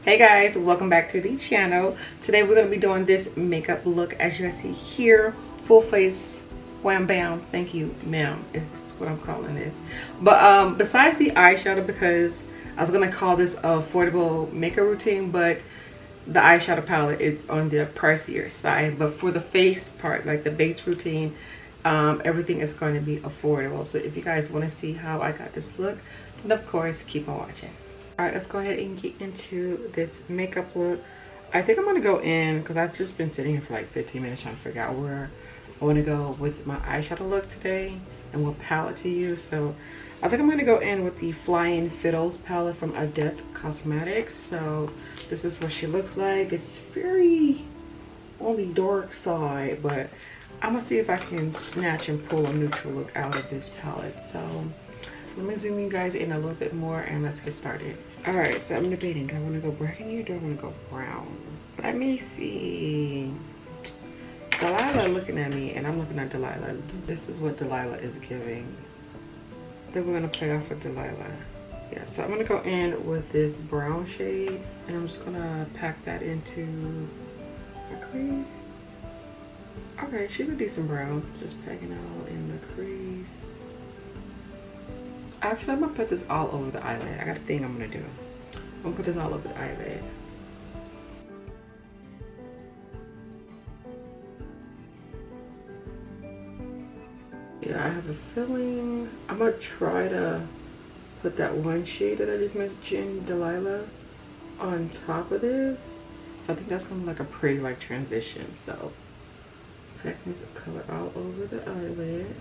Hey guys, welcome back to the channel. Today we're going to be doing this makeup look. As you guys see here, full face wham bam. Thank you ma'am is what I'm calling this. But besides the eyeshadow, because I was going to call this a affordable makeup routine, but the eyeshadow palette is on the pricier side. But for the face part, like the base routine, everything is going to be affordable. So if you guys want to see how I got this look, then of course keep on watching. Alright, let's go ahead and get into this makeup look. I think I'm going to go in, because I've just been sitting here for like 15 minutes trying to figure out where I want to go with my eyeshadow look today and what palette to use. So I think I'm going to go in with the Flying Fiddles palette from Adept Cosmetics. So this is what she looks like. It's very on the dark side, but I'm going to see if I can snatch and pull a neutral look out of this palette. So let me zoom you guys in a little bit more and let's get started. Alright, so I'm debating, do I want to go burgundy or do I want to go brown? Let me see. Delilah looking at me and I'm looking at Delilah. This is what Delilah is giving. Then we're going to play off with Delilah. Yeah, so I'm going to go in with this brown shade and I'm just going to pack that into my crease. Okay, she's a decent brown. Just packing it all in the crease. Actually, I'm gonna put this all over the eyelid. I got a thing I'm gonna do. I'm gonna put this all over the eyelid. Yeah, I have a feeling I'm gonna try to put that one shade that I just mentioned, Delilah, on top of this. So I think that's gonna be like a pretty like transition. So packing some color all over the eyelid.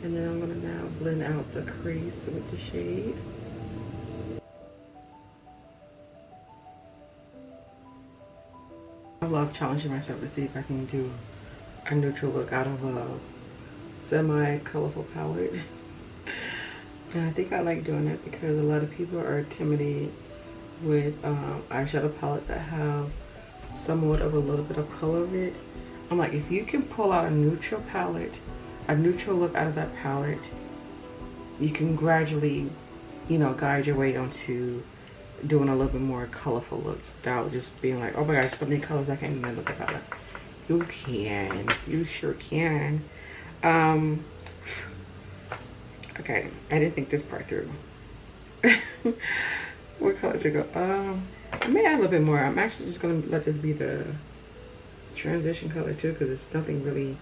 And then I'm going to now blend out the crease with the shade. I love challenging myself to see if I can do a neutral look out of a semi-colorful palette. And I think I like doing it because a lot of people are intimidated with eyeshadow palettes that have somewhat of a little bit of color in it. I'm like, if you can pull out a neutral palette, a neutral look out of that palette, you can gradually, you know, guide your way onto doing a little bit more colorful looks without just being like, oh my gosh, so many colors, I can't even look at that. You can, you sure can. Okay, I didn't think this part through. What color to go? I may add a little bit more. I'm actually just gonna let this be the transition color too, because it's nothing really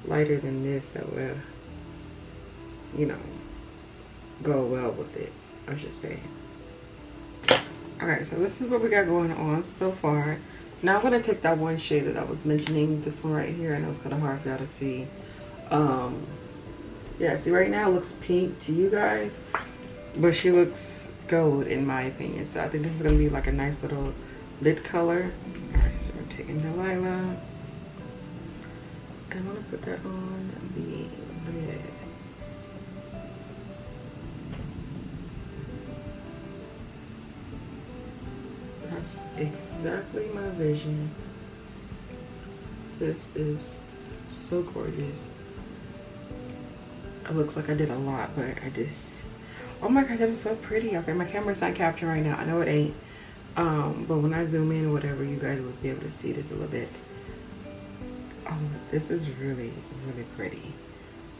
lighter than this that will, you know, go well with it, I should say. Okay, so this is what we got going on so far. Now I'm going to take that one shade that I was mentioning, this one right here, and it's kind of hard for y'all to see. Yeah, see right now it looks pink to you guys, but she looks gold in my opinion. So I think this is going to be like a nice little lid color. Alright, so we're taking Delilah. I'm going to put that on the lid. That's exactly my vision. This is so gorgeous. It looks like I did a lot, but I just... Oh my god, that is so pretty. Okay, my camera's not capturing right now. I know it ain't. But when I zoom in or whatever, you guys will be able to see this a little bit. Oh, this is really, really pretty.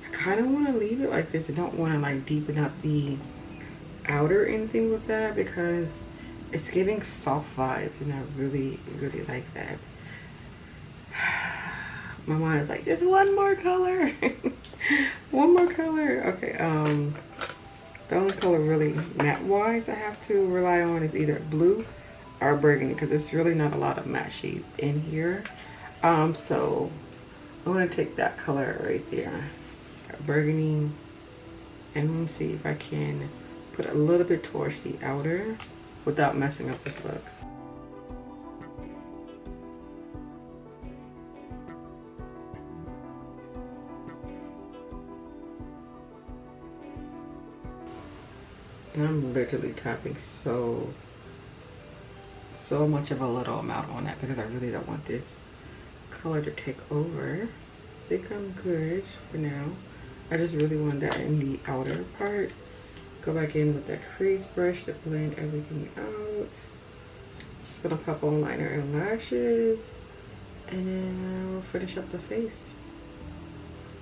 I kind of want to leave it like this. I don't want to like deepen up the outer anything with that because it's giving soft vibes and I really, really like that. My mind is like, just one more color. One more color. Okay, the only color really matte wise I have to rely on is either blue or burgundy because there's really not a lot of matte shades in here. So I'm gonna take that color right there, burgundy, and let me see if I can put a little bit towards the outer without messing up this look. And I'm literally tapping so much of a little amount on that because I really don't want this color to take over. I think I'm good for now. I just really want that in the outer part. Go back in with that crease brush to blend everything out. gonna pop on liner and lashes, and then we'll finish up the face.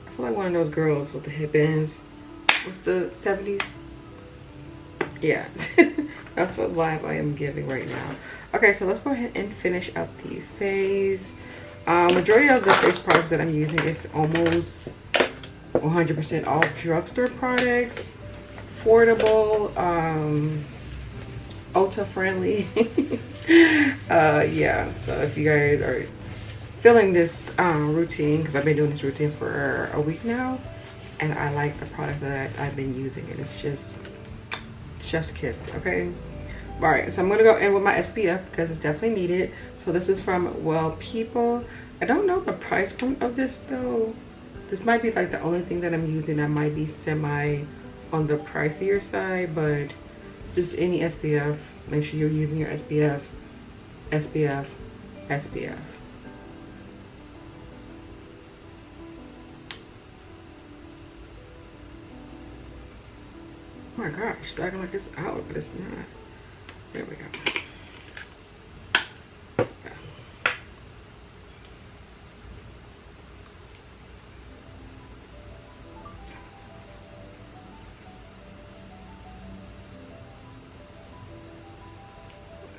I feel like one of those girls with the headbands. What's the 70s? Yeah, that's what vibe I am giving right now. Okay, so let's go ahead and finish up the face. Majority of the face products that I'm using is almost 100% all drugstore products, affordable, Ulta friendly. Yeah, so if you guys are feeling this routine, because I've been doing this routine for a week now, and I like the products that I've been using, and it's just chef's kiss. Okay, all right, so I'm gonna go in with my SPF because it's definitely needed. So this is from Well People. I don't know the price point of this though. This might be like the only thing that I'm using that might be semi on the pricier side, but just any SPF, make sure you're using your SPF, SPF, SPF. Oh my gosh, it's acting like it's out, but it's not. There we go.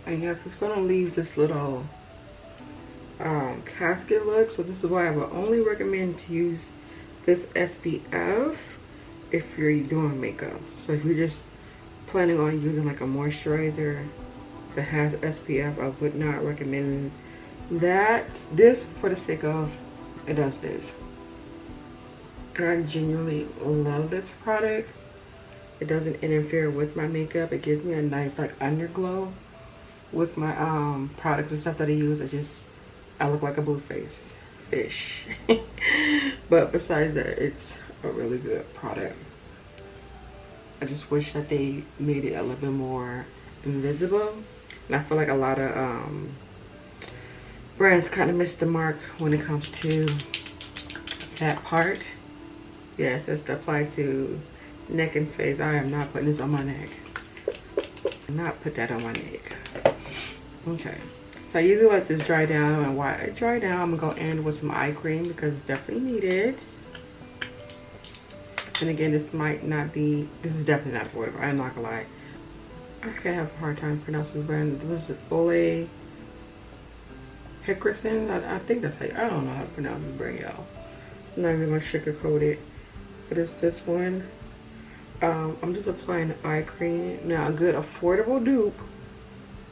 And yes, it's gonna leave this little casket look. So this is why I would only recommend to use this SPF if you're doing makeup. So if you're just planning on using like a moisturizer that has SPF, I would not recommend that. This, for the sake of it does this. And I genuinely love this product. It doesn't interfere with my makeup. It gives me a nice like underglow with my products and stuff that I use. I look like a blue face fish. But besides that, it's a really good product. I just wish that they made it a little bit more invisible, and I feel like a lot of brands kind of missed the mark when it comes to that part. Yes, that's applied to neck and face. I am not putting this on my neck. Not put that on my neck. Okay, so I usually let this dry down, and while it dry down, I'm gonna go in with some eye cream because it's definitely needed. And again, this is definitely not affordable. I'm not gonna lie. I can't have a hard time pronouncing the brand. This is Ole Hickerson. I think that's how I don't know how to pronounce the brand, y'all. I'm not even gonna sugarcoat it. But it's this one. I'm just applying the eye cream. Now, a good affordable dupe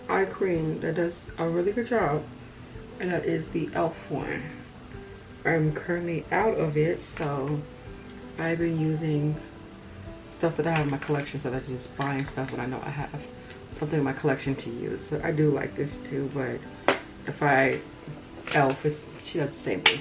eye cream that does a really good job, and that is the e.l.f. one. I'm currently out of it, so I've been using stuff that I have in my collection, so I'm just buying stuff when I know I have something in my collection to use. So I do like this too, but if e.l.f. she does the same thing,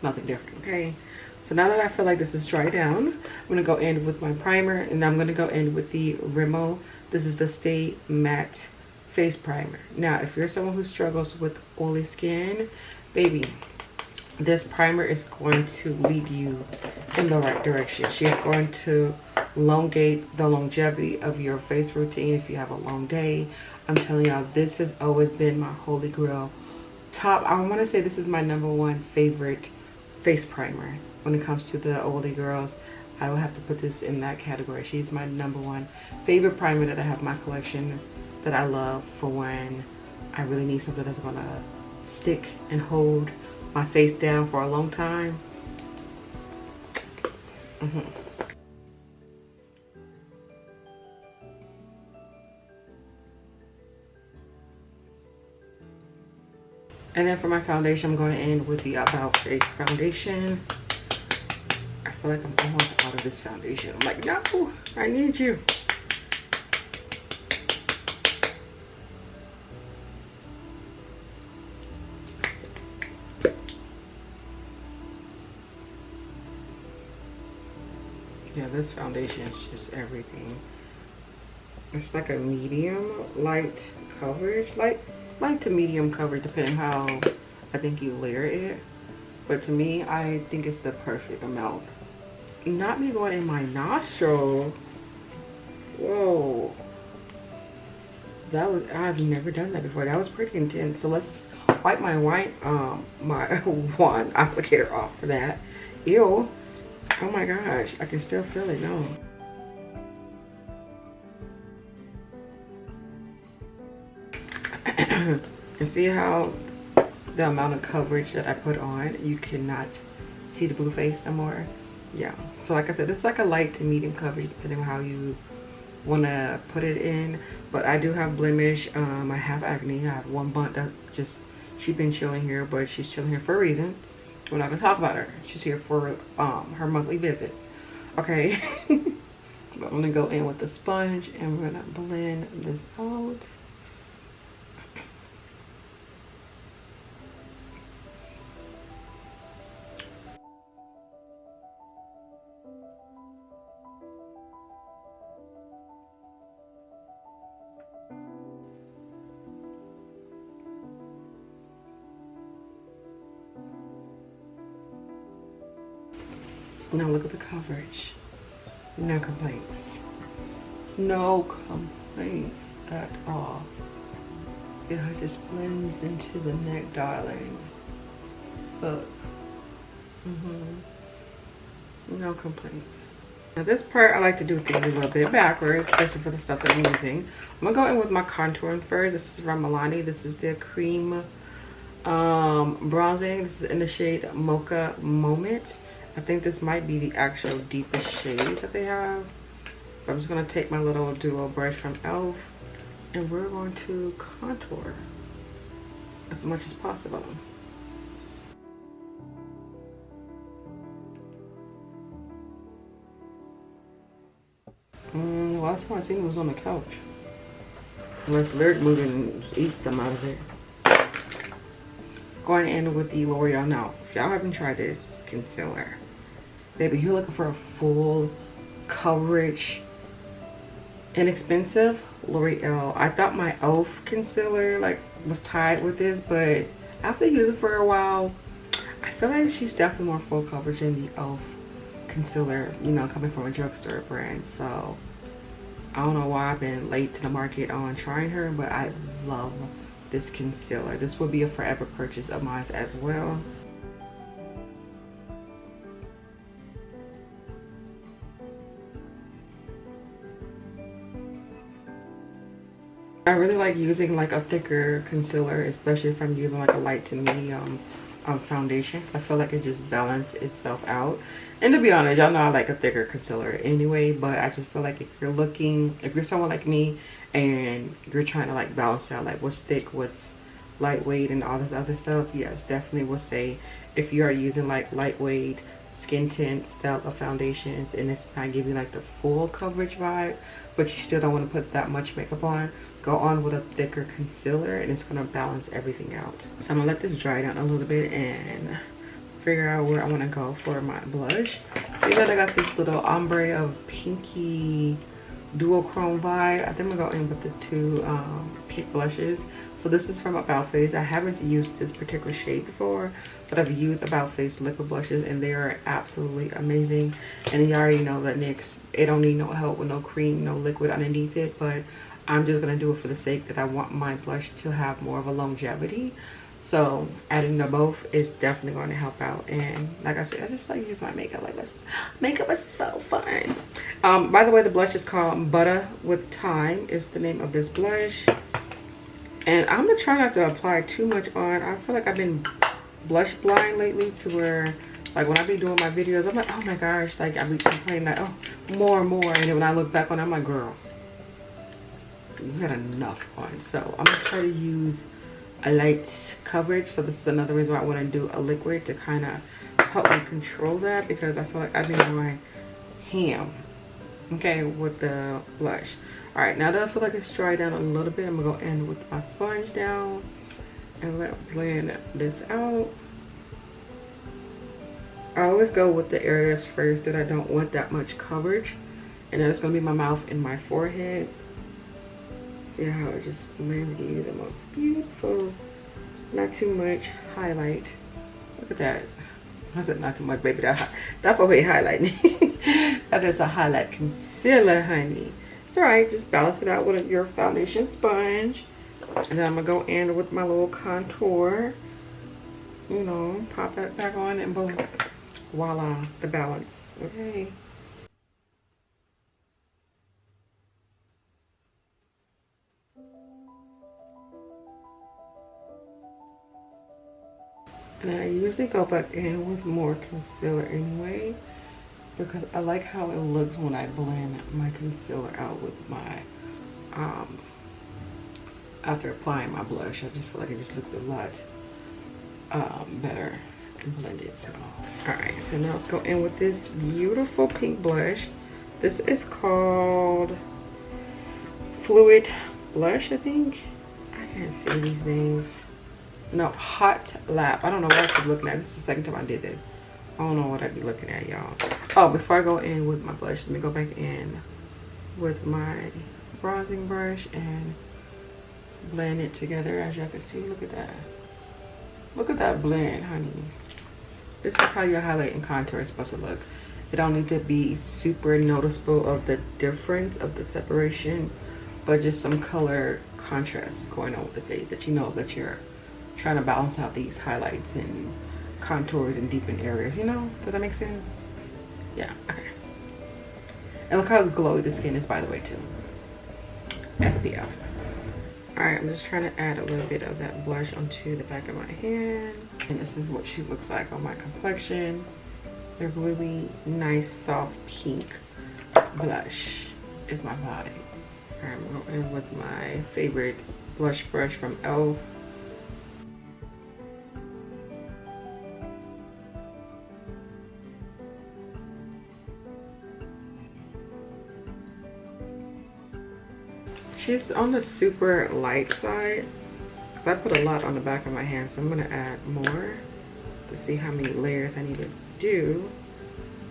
nothing different. Okay, so now that I feel like this is dried down, I'm gonna go in with my primer, and I'm gonna go in with the grwm. This is the Stay Matte Face Primer. Now, if you're someone who struggles with oily skin, baby, this primer is going to lead you in the right direction. She's going to elongate the longevity of your face routine if you have a long day. I'm telling y'all, this has always been my holy grail. I want to say this is my #1 favorite face primer. When it comes to the oily girls, I will have to put this in that category. She's my #1 favorite primer that I have in my collection, that I love for when I really need something that's gonna stick and hold my face down for a long time. And then for my foundation, I'm going to end with the About Face foundation. I feel like I'm almost out of this foundation. I'm like, no, I need you. Yeah, this foundation is just everything. It's like a medium light coverage, light to medium coverage, depending how I think you layer it. But to me, I think it's the perfect amount. Not me going in my nostril. Whoa. I've never done that before. That was pretty intense. So let's wipe my wine my wand applicator off for that. Ew. Oh my gosh, I can still feel it. No. And see how the amount of coverage that I put on, you cannot see the blue face no more. Yeah, so like I said, it's like a light to medium coverage depending on how you want to put it in. But I do have blemish. I have acne. I have one bump that just, she's been chilling here, but she's chilling here for a reason. We're not gonna talk about her. She's here for her monthly visit. Okay. But I'm gonna go in with the sponge and we're gonna blend this out. Now look at the coverage. No complaints. No complaints at all. See how it just blends into the neck, darling. Look. No complaints. Now this part I like to do things a little bit backwards, especially for the stuff that I'm using. I'm gonna go in with my contouring first. This is from Milani. This is their cream bronzing. This is in the shade Mocha Moment. I think this might be the actual deepest shade that they have. But I'm just going to take my little duo brush from e.l.f. and we're going to contour as much as possible. Last time I seen it was on the couch. Unless Lyric moved and eat some out of it. Going in with the L'Oreal. Now, if y'all haven't tried this concealer, baby, you're looking for a full coverage, inexpensive, L'Oreal. I thought my e.l.f. concealer like was tied with this, but after using it for a while, I feel like she's definitely more full coverage than the e.l.f. concealer, you know, coming from a drugstore brand. So I don't know why I've been late to the market on trying her, but I love this concealer. This will be a forever purchase of mine as well. I really like using like a thicker concealer, especially if I'm using like a light to medium foundation, because I feel like it just balances itself out. And to be honest, y'all know I like a thicker concealer anyway, but I just feel like if you're someone like me and you're trying to like balance out like what's thick, what's lightweight and all this other stuff, yes, definitely would say if you are using like lightweight skin tint style of foundations and it's not giving like the full coverage vibe, but you still don't want to put that much makeup on, go on with a thicker concealer and it's going to balance everything out. So I'm going to let this dry down a little bit and figure out where I want to go for my blush. See that I got this little ombre of pinky duochrome vibe. I think I'm going to go in with the two pink blushes. So this is from About Face. I haven't used this particular shade before, but I've used About Face liquid blushes and they are absolutely amazing. And you already know that NYX, it don't need no help with no cream, no liquid underneath it, but I'm just going to do it for the sake that I want my blush to have more of a longevity. So adding them both is definitely going to help out. And like I said, I just like use my makeup like this. Makeup is so fun. By the way, the blush is called Butter with Time is the name of this blush. And I'm going to try not to apply too much on. I feel like I've been blush blind lately to where like when I be doing my videos, I'm like, oh my gosh, like I be complaining like, oh, more and more. And then when I look back on it, I'm like, girl, you had enough on. So I'm going to try to use a light coverage. So this is another reason why I want to do a liquid to kind of help me control that, because I feel like I've been going ham, okay, with the blush. All right, now that I feel like it's dried down a little bit, I'm gonna go in with my sponge down and blend this out. I always go with the areas first that I don't want that much coverage, and then it's gonna be my mouth and my forehead. See how it just blends, give you the most beautiful, not too much highlight. Look at that. I said not too much, baby. That's what we highlighting. That is a highlight concealer, honey. It's alright, just balance it out with your foundation sponge. And then I'm gonna go in with my little contour. You know, pop that back on and boom. Voila, the balance. Okay. And I usually go back in with more concealer anyway, because I like how it looks when I blend my concealer out with my, after applying my blush. I just feel like it just looks a lot better and blended. So, alright, so now let's go in with this beautiful pink blush. This is called Fluid Blush, I think. I can't see these names. No, Hot Lap. I don't know what I keep looking at. This is the second time I did this. I don't know what I'd be looking at, y'all. Oh, before I go in with my blush, let me go back in with my bronzing brush and blend it together. As y'all can see, look at that. Look at that blend, honey. This is how your highlight and contour is supposed to look. It don't need to be super noticeable of the difference of the separation, but just some color contrast going on with the face that you know that you're trying to balance out these highlights and contours and deepen areas, you know? Does that make sense? Yeah, okay. And look how glowy the skin is, by the way, too. SPF. Alright, I'm just trying to add a little bit of that blush onto the back of my hand. And this is what she looks like on my complexion. A really nice, soft pink blush is my vibe. Alright, I'm going in with my favorite blush brush from e.l.f. She's on the super light side because I put a lot on the back of my hand, so I'm going to add more to see how many layers I need to do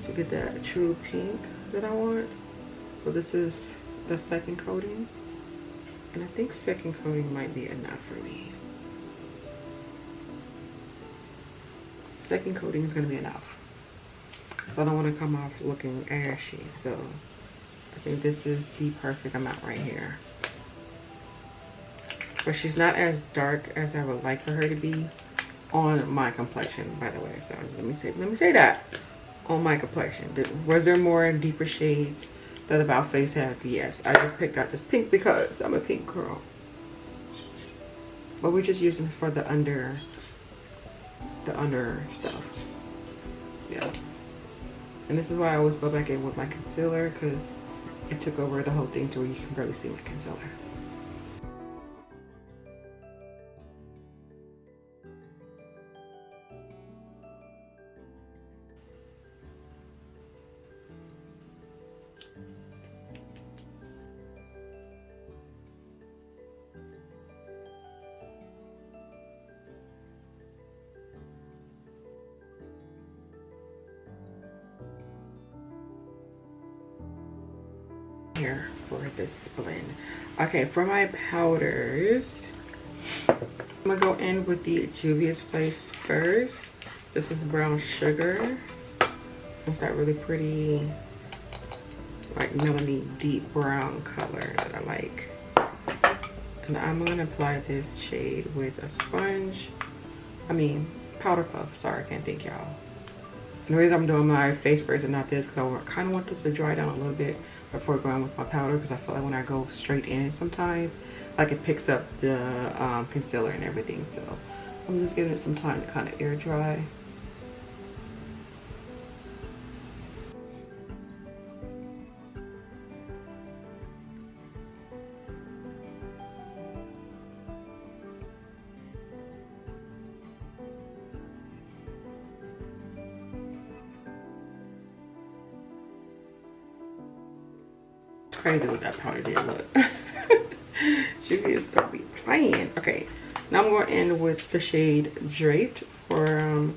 to get that true pink that I want. So this is the second coating, and I think second coating might be enough for me. Second coating is going to be enough. I don't want to come off looking ashy, so I think this is the perfect amount right here. But she's not as dark as I would like for her to be on my complexion, by the way. So let me say that on my complexion. Was there more deeper shades that About Face have? Yes. I just picked out this pink because I'm a pink girl. But we're just using for the under stuff. Yeah. And this is why I always go back in with my concealer, because it took over the whole thing to where you can barely see my concealer. Here for this blend. Okay, for my powders, I'm gonna go in with the Juvia's Place first. This is brown sugar. It's that really pretty, like melony deep brown color that I like. And I'm gonna apply this shade with a sponge. Powder puff. Sorry, I can't think, y'all. And the reason I'm doing my face first and not this, because I kind of want this to dry down a little bit before going with my powder, because I feel like when I go straight in sometimes, like it picks up the concealer and everything. So I'm just giving it some time to kind of air dry. Crazy what that powder did look. She is still be playing. Okay, now I'm going in with the shade Draped for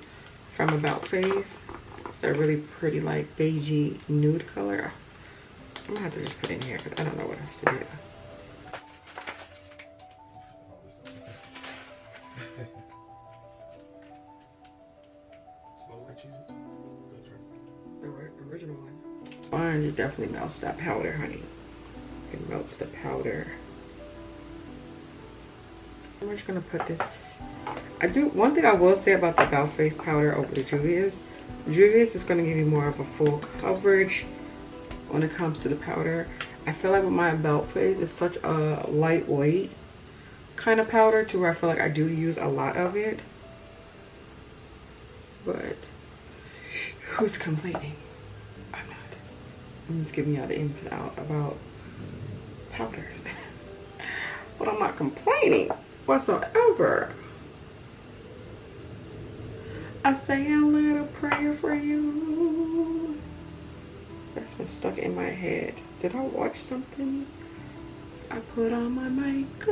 from About Face. It's a really pretty like beigey nude color. I'm gonna have to just put it in here because I don't know what else to do. The original one. Sponge definitely melts that powder, honey. It melts the powder. I'm just gonna put this. One thing I will say about the About Face powder over the Juvia's is going to give you more of a full coverage when it comes to the powder. I feel like with my About Face, it's such a lightweight kind of powder to where I feel like I do use a lot of it. But who's complaining? I'm not. I'm just giving y'all the ins and out about powders. But I'm not complaining whatsoever. I say a little prayer for you. That's been stuck in my head. Did I watch something? I put on my makeup.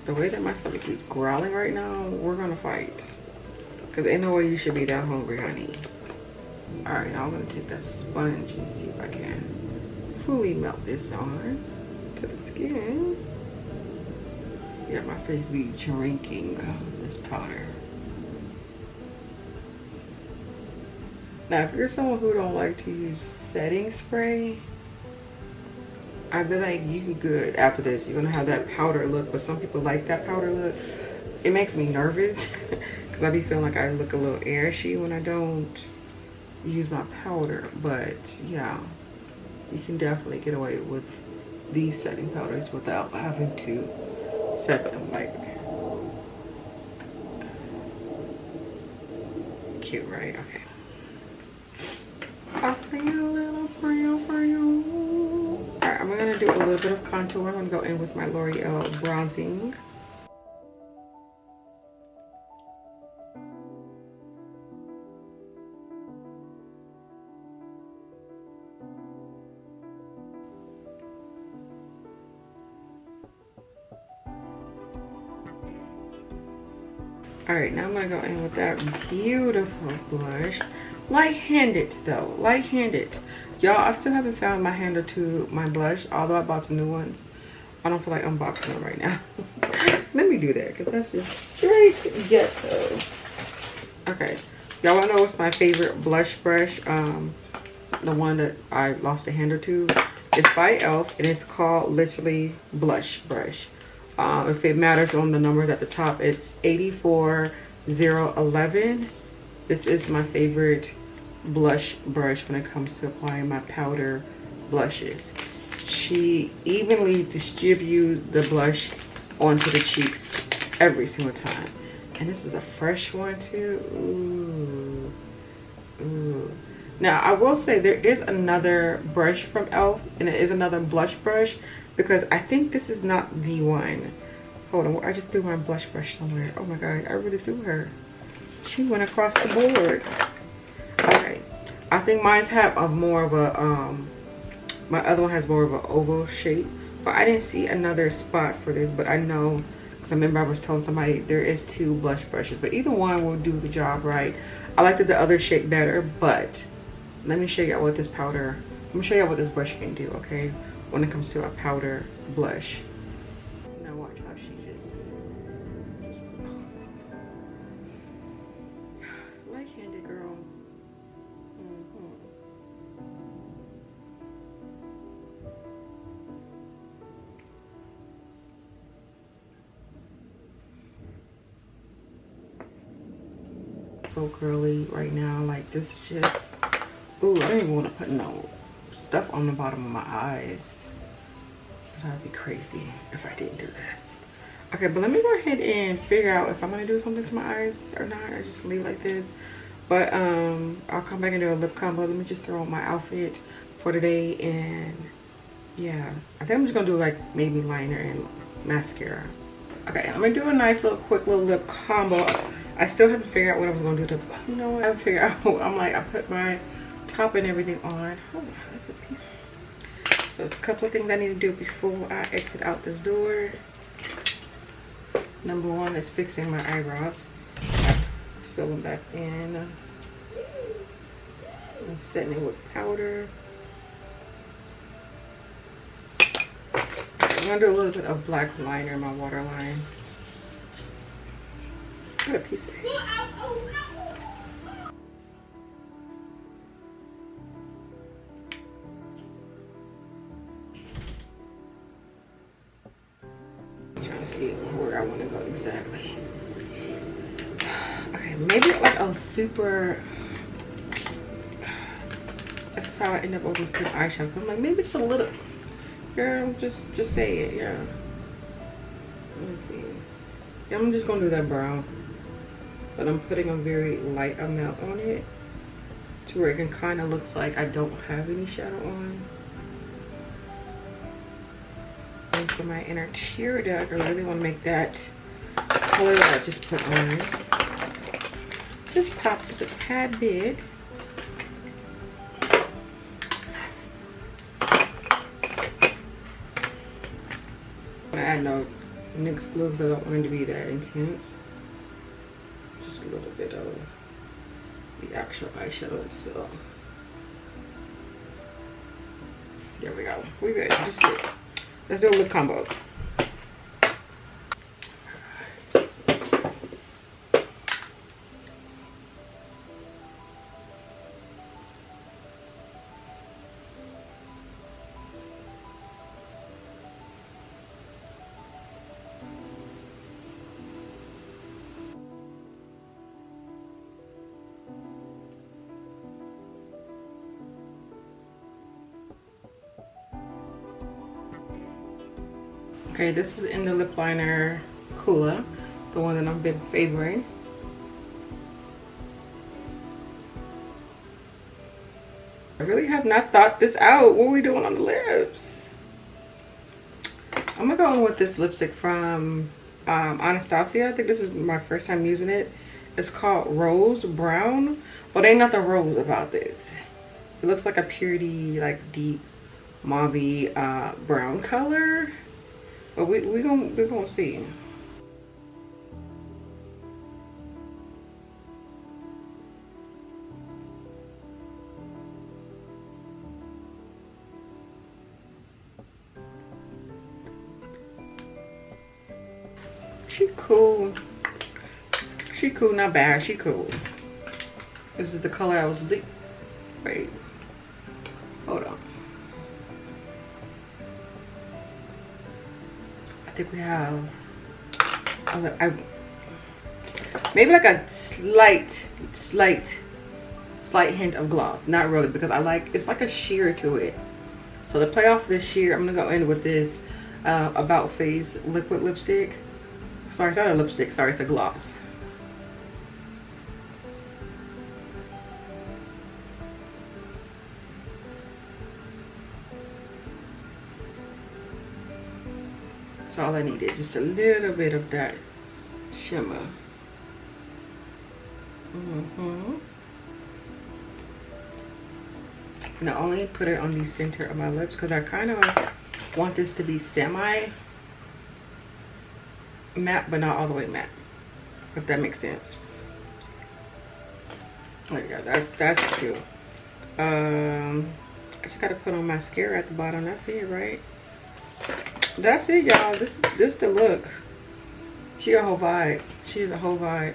The way that my stomach keeps growling right now, we're gonna fight. Cause ain't no way you should be that hungry, honey. All right, now I'm gonna take that sponge and see if I can fully melt this on to the skin. Yeah, my face be drinking this powder. Now, if you're someone who don't like to use setting spray, I feel like you can good after this. You're gonna have that powder look, but some people like that powder look. It makes me nervous because I be feeling like I look a little ashy when I don't use my powder. But yeah, you can definitely get away with these setting powders without having to set them. Like, cute, right? Okay. I'll say a little prayer for you. Alright, I'm gonna do a little bit of contour. I'm gonna go in with my L'Oreal bronzing. Alright, now I'm gonna go in with that beautiful blush. Light-handed though, light-handed. Y'all, I still haven't found my handle to my blush, although I bought some new ones. I don't feel like unboxing them right now. Let me do that, because that's just straight ghetto. Okay, y'all wanna know what's my favorite blush brush? The one that I lost the handle to. It's by e.l.f. and it's called literally Blush Brush. If it matters on the numbers at the top, it's 84011. This is my favorite blush brush when it comes to applying my powder blushes. She evenly distributes the blush onto the cheeks every single time. And this is a fresh one too. Ooh. Ooh. Now, I will say there is another brush from e.l.f. and it is another blush brush, because I think this is not the one. Hold on, I just threw my blush brush somewhere. Oh my god, I really threw her. She went across the board. Okay, I think mine's have a more of a my other one has more of an oval shape, but I didn't see another spot for this. But I know, because I remember I was telling somebody there is two blush brushes, but either one will do the job right. I like the other shape better, but let me show you what this powder, let me show you what this brush can do, okay, when it comes to a powder blush. Now watch how she just light-handed, girl. So girly right now, like this is just, ooh, I don't even want to put no stuff on the bottom of my eyes. That'd be crazy if I didn't do that. Okay, but let me go ahead and figure out if I'm gonna do something to my eyes or not, or just leave like this. But I'll come back and do a lip combo. Let me just throw on my outfit for today, and yeah, I think I'm just gonna do like maybe liner and mascara. Okay, I'm gonna do a nice little quick little lip combo. I still haven't figured out what I was gonna do to, you know what, I haven't figured out. I'm like, I put my top and everything on. Hold on, that's a piece. So there's a couple of things I need to do before I exit out this door. Number one is fixing my eyebrows. Fill them back in. And setting it with powder. I'm gonna do a little bit of black liner in my waterline. What a piece of it. I'm trying to see where I want to go exactly. Okay, maybe like a super. That's how I end up with the eyeshadow. I'm like, maybe it's a little. Girl, just say it, yeah. Let me see. Yeah, I'm just gonna do that brown, but I'm putting a very light amount on it to where it can kind of look like I don't have any shadow on. And for my inner tear duct, I really want to make that color that I just put on. Just pop this a tad bit. I add no NYX glue because I don't want it to be that intense. Just a little bit of the actual eyeshadow itself. There we go. We're good. Just sit. Let's do a lip combo. Okay, this is in the lip liner Cooler, the one that I've been favoring. I really have not thought this out. What are we doing on the lips? I'm gonna go in with this lipstick from Anastasia. I think this is my first time using it. It's called Rose Brown, but ain't nothing rose about this. It looks like a purity, like deep mauve brown color. But we're gonna see. She cool. She cool, not bad. She cool. This is the color I was wait. Hold on. I think we have maybe like a slight hint of gloss. Not really, because I like, it's like a sheer to it. So to play off this sheer, I'm gonna go in with this About Face liquid lipstick. Sorry, it's not a lipstick, sorry, it's a gloss. That's all I needed, just a little bit of that shimmer. Now only put it on the center of my lips because I kind of want this to be semi matte, but not all the way matte, if that makes sense. Oh yeah, that's cute. I just gotta put on mascara at the bottom. That's it, right? That's it, y'all. This the look. She a whole vibe. She is a whole vibe.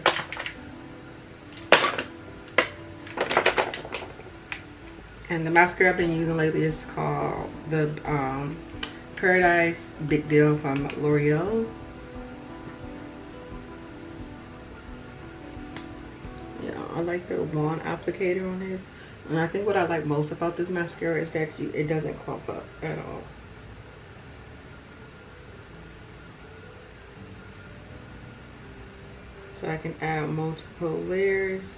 And the mascara I've been using lately is called the Paradise Big Deal from L'Oreal. Yeah, I like the wand applicator on this. And I think what I like most about this mascara is that it doesn't clump up at all. So I can add multiple layers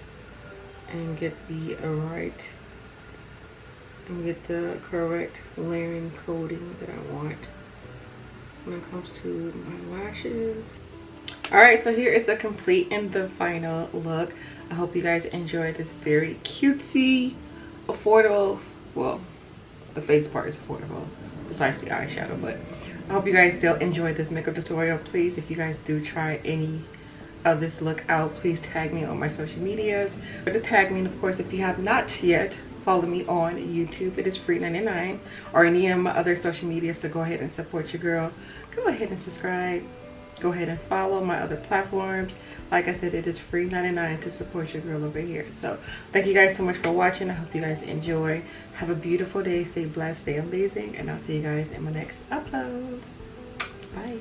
and get the correct layering coating that I want when it comes to my lashes. Alright, so here is the complete and the final look. I hope you guys enjoyed this very cutesy, affordable, well, the face part is affordable besides the eyeshadow, but I hope you guys still enjoyed this makeup tutorial. Please, if you guys do try any of this look out, please tag me on my social medias. To tag me, and of course, if you have not yet follow me on YouTube. It is free 99, or any of my other social media. So go ahead and support your girl. Go ahead and subscribe. Go ahead and follow my other platforms. Like I said, it is free 99 to support your girl over here. So thank you guys so much for watching. I hope you guys enjoy. Have a beautiful day. Stay blessed, stay amazing, and I'll see you guys in my next upload. Bye.